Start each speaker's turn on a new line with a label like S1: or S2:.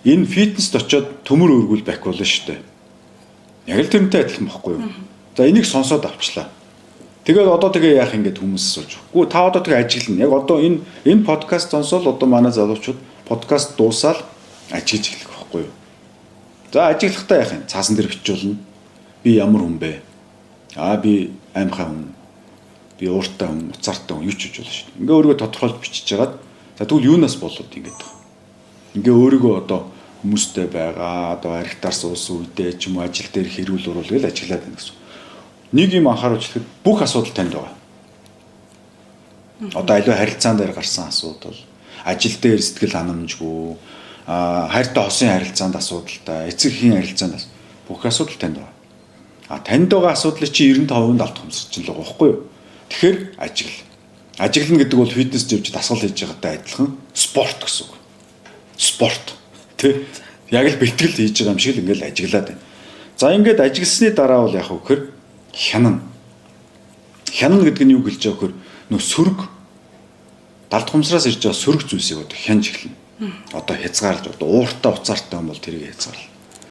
S1: Энэ фитнест очиод төмөр өргүүл бак болно шүү дээ. Яг л тэрнтэй адилхан байхгүй юу? За энийг сонсоод авчлаа. Тэгээд одоо тэгээ яах ингээд хүмүүс асууж. Гүү та одоо тэгээ ажиглана. Яг одоо энэ подкаст сонсоод одоо манай залуучууд подкаст дуусаад ажиглаж эхлэх байхгүй юу? За ажиглахдаа яах юм? Цаасан дээр бичүүлнэ. Би ямар хүн бэ? Би аймхай хүн. Би ууртай хүн, уцаартай хүн юу ч хийж болно шүү дээ. Ингээ өөрийгөө тодорхойлж бичиж жагаад за тэгвэл юунаас болоод ингээд байна. Ингээ өөрийгөө одоо хүмүүстэй байгаа, одоо архитаар суусан үедээ ч юм уу ажил дээр хэрүүл уруулал ажиглаад байна гэсэн. Нэг юм анхааруулж ихэд бүх асуудал танд байгаа. Одоо аливаа харилцаан дээр гарсан асуудал, ажил дээр сэтгэл ханамжгүй, хайртай хосын харилцаанд асуудалтай, эцэг эхийн харилцаанд бүх асуудал танд байгаа. Танд байгаа асуудлыг чи 95% алт хомсорч л байгаа байхгүй юу? Тэгэхээр ажиглана гэдэг бол фитнес живж дасгал хийж байгаатай адилхан спорт гэсэн үг. Спорт. Тэ? Яг л бэлтгэл хийж байгаа юм шиг л ингээл ажиглаад байна. За ингээд ажигласны дараа бол яг хөөр хянана. Хянана гэдэг нь юу гэлж байгаа хөөр нөө сөрөг далд хумсраас ирж байгаа сөрөг зүйлсийг одоо хянж эхэлнэ. Одоо хязгаарлаж одоо ууртай уцаартай юм бол тэрийг хязгаарлаа.